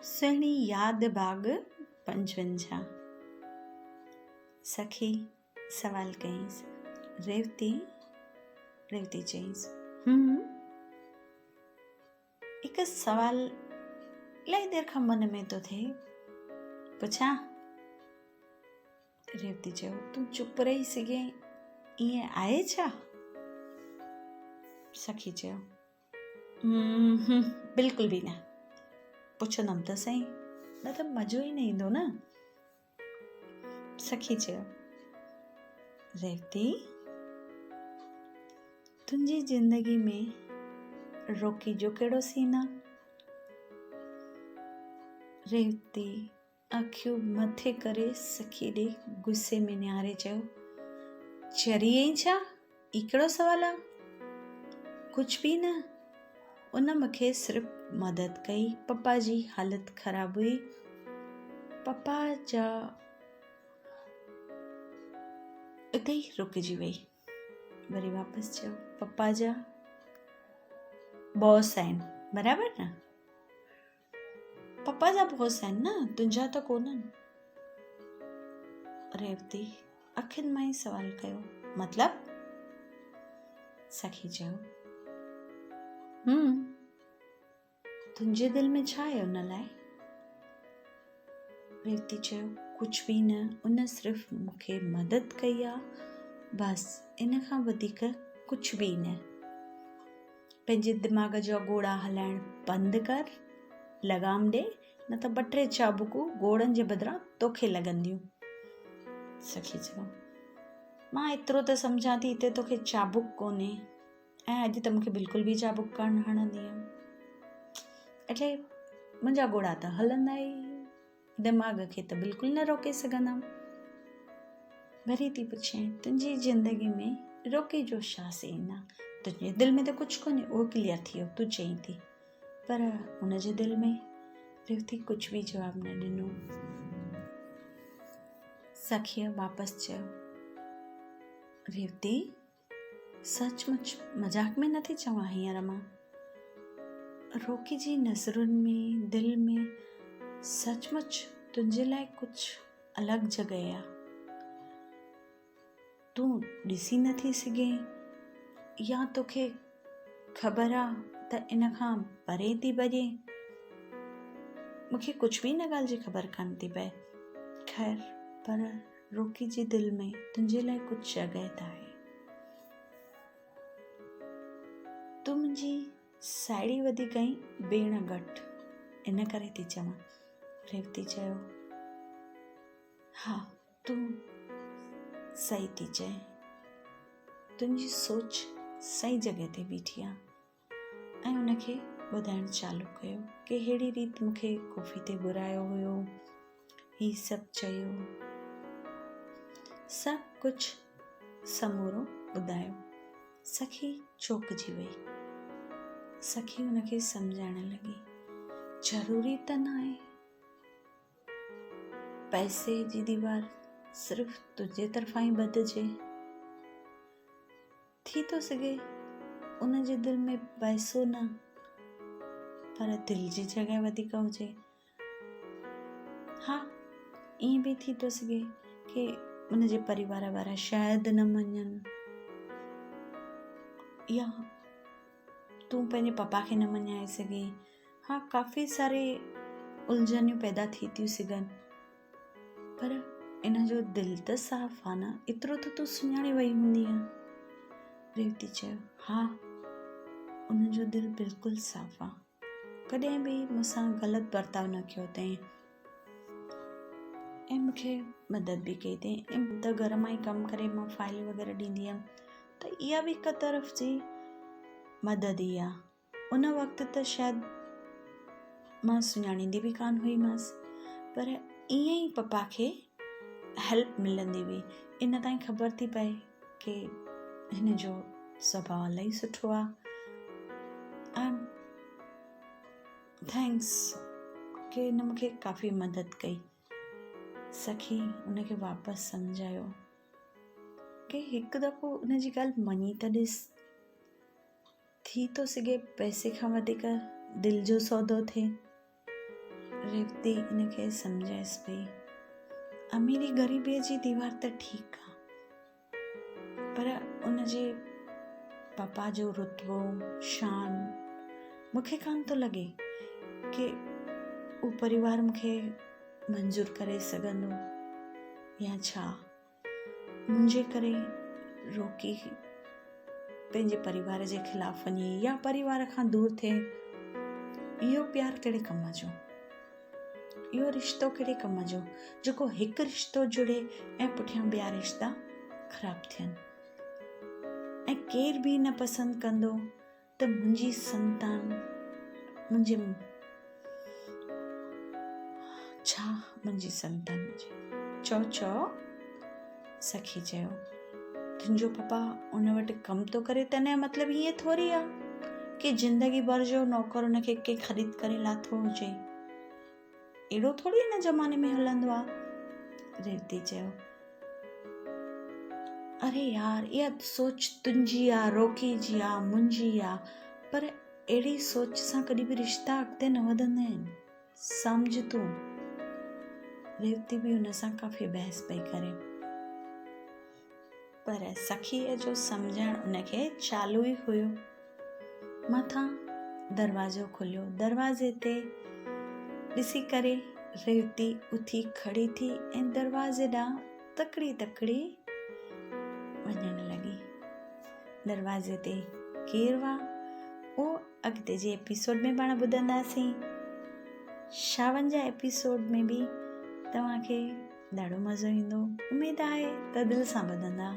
सुहिणी यादि बाग़ 55। सखी सवाल कईंसि। रेवती चईंसि, हिकु सवाल इलाही देर खां मन में थो थिए, पुछां? रेवती चयो, तूं चुप रही सघे ईअं आहे छा? सखी चयो, बिल्कुलु बि न, पुछंदमि त सही, न त मज़ो ई न ईंदो न। सखी चयो, रेवती, तुंहिंजी ज़िंदगी में रोकी जो कहिड़ो सीन आहे? रेवती अखियूं मथे करे सखी ॾे गुस्से में निहारे चयो, चरी आई छा? ई कहिड़ो सवाल आहे? कुझु बि न, उन मूंखे सिर्फ़ु मदद कई। पप्पा जी हालत ख़राबु हुई, पप्पा जा उते ई रुकिजी वई। वरी वापसि चयो, पप्पा जा बॉस आहिनि, बराबरि न? पप्पा जा बॉस आहिनि न, तुंहिंजा त कोन्हनि। रेवती अखियुनि मां ई सवाल कयो, मतलब? सखी चयो, तुंहिंजे दिलि में छा आहे उन लाइ? रेवती चयो, कुझु बि न, उन सिर्फ़ु मूंखे मदद कई आहे, बसि इन खां वधीक कुझु बि न। पंहिंजे दिमाग़ जा घोड़ा हलाइण बंदि कर, लगाम ॾे, न त 2-3 चाबुकूं घोड़नि जे बदिरां तोखे लॻंदियूं। सखी चयो, मां एतिरो त सम्झां थी हिते तोखे चाबुक कोन्हे, ऐं अॼु त मूंखे बिल्कुलु बि चाबुक कान हणंदी आहे, એટલે मुंहिंजा घोड़ा त हलंदा ई, दिमाग़ खे त बिल्कुलु न रोके सघंदमि। वरी थी पुछां, तुंहिंजी ज़िंदगी में रोके जो छा सीन आहे? तुंहिंजे दिलि में त कुझु कोन्हे, उहो क्लियर थी वियो, तूं चईं थी, पर हुनजे दिलि में? रेवती कुझु बि जवाबु न ॾिनो। सखीअ वापसि चयो, रेवती सचमुच मज़ाक में नथी चवां, हींअर मां रोकी जी नज़रुनि में, दिलि में सचमुच तुंहिंजे लाइ कुझु अलॻि जॻह आहे। तूं ॾिसी नथी सघे, या तोखे ख़बर आहे त इन खां परे थी भॼे? मूंखे कुझु बि इन ॻाल्हि जी ख़बर कान थी पए। ख़ैर, पर रोकी जी दिलि में तुंहिंजे लाइ कुझु जॻह त आहे। तूं मुंहिंजी साहेड़ी वधीक आहीं, भेण घटि, इन करे थी चवां। रेवती चयो, हा, तूं सही थी चए, तुंहिंजी सोच सही जॻह ते बीठी आहे। ऐं उनखे ॿुधाइण चालू कयो कि अहिड़ी रीति मूंखे कॉफ़ी ते घुरायो हुयो, ही सभु चयो, सभु कुझु समूरो ॿुधायो। सखी चौंकिजी वई। सखी हुनखे सम्झाइण लॻी, ज़रूरी त न आहे पैसे जी दीवार सिर्फ़ु तुंहिंजे तरफ़ां ई ॿधिजे। थी थो सघे उन जे दिलि में पैसो न, पर दिलि जी जॻह वधीक हुजे। हा, ईअं बि थी थो सघे कि उन जे परिवार वारा शायदि न मञनि, या तूं पंहिंजे पप्पा खे न मञाए सघे। हा, काफ़ी सारे उलझनियूं पैदा थी थियूं सघनि, पर इन जो दिलि त साफ़ आहे न, एतिरो त तूं सुञाणे वई हूंदी आहे। रेवती चयो, हा, उन जो दिलि बिल्कुलु साफ़ आहे, कॾहिं बि मूंसां ग़लति बर्ताव न कयो अथई, ऐं मूंखे मदद बि कई अथई। ऐं त घर मां ई कमु करे मां फाइल वग़ैरह ॾींदी हुयमि, त इहा बि हिकु तरफ़ जी मदद ई आहे। उन वक़्तु त शायदि मां सुञाणींदी बि कान हुईमांसि, पर ईअं ई पप्पा खे हेल्प मिलंदी हुई। इन ताईं ख़बर थी पए कि हिन जो सुभाउ इलाही सुठो आहे। थैंक्स कि हिन मूंखे काफ़ी मदद कई। सखी उनखे वापसि सम्झायो कि हिकु दफ़ो उन जी ॻाल्हि मञी त ॾिस, थी थो सघे पैसे खां वधीक दिलि जो सौदो थिए। रेवती इनखे सम्झाएसि पई, अमीरी ग़रीबीअ जी दीवार त ठीकु आहे, पर उनजे पापा जो रुतबो शान मूंखे कान थो लॻे कि उहो परिवार मूंखे मंज़ूर करे सघंदो, या छा मुंहिंजे करे रोकी पंहिंजे परिवार जे ख़िलाफ़ वञे या परिवार खां दूर थिए। इहो प्यार कहिड़े कम जो, इहो रिश्तो कहिड़े कम जो जेको हिकु रिश्तो जुड़े ऐं पुठियां ॿिया रिश्ता ख़राब थियनि। ऐं केर बि न पसंदि कंदो त मुंहिंजी संतान मुंहिंजी हुजे। चओ सखी चयो, तुंहिंजो पप्पा उन वटि कमु थो करे तॾहिं मतिलबु हीअं थोरी आहे कि ज़िंदगी भर जो नौकर उनखे के ख़रीद करे लाथो हुजे। अहिड़ो थोरी हिन ज़माने में हलंदो आहे। रेवती चयो, अरे यार, इहा सोच तुंहिंजी आहे, रोकी जी आहे, मुंहिंजी आहे, पर अहिड़ी सोच सां कॾहिं बि रिश्ता अॻिते न वधंदा आहिनि, सम्झ तूं। रेवती बि हुन सां काफ़ी बहस पई करे, पर सखीअ जो सम्झणु उनखे चालू ई हुयो। मथां दरवाज़ो खुलियो, दरवाज़े ते ॾिसी करे रेवती उथी खड़ी थी ऐं दरवाज़े ॾांहुं तकड़ी वञण लॻी। दरवाज़े ते केरु हुआ उहो अॻिते जे एपिसोड में पाण ॿुधंदासीं। 56 एपिसोड में बि तव्हांखे ॾाढो मज़ो ईंदो, उमेद आहे त दिलि सां ॿुधंदा।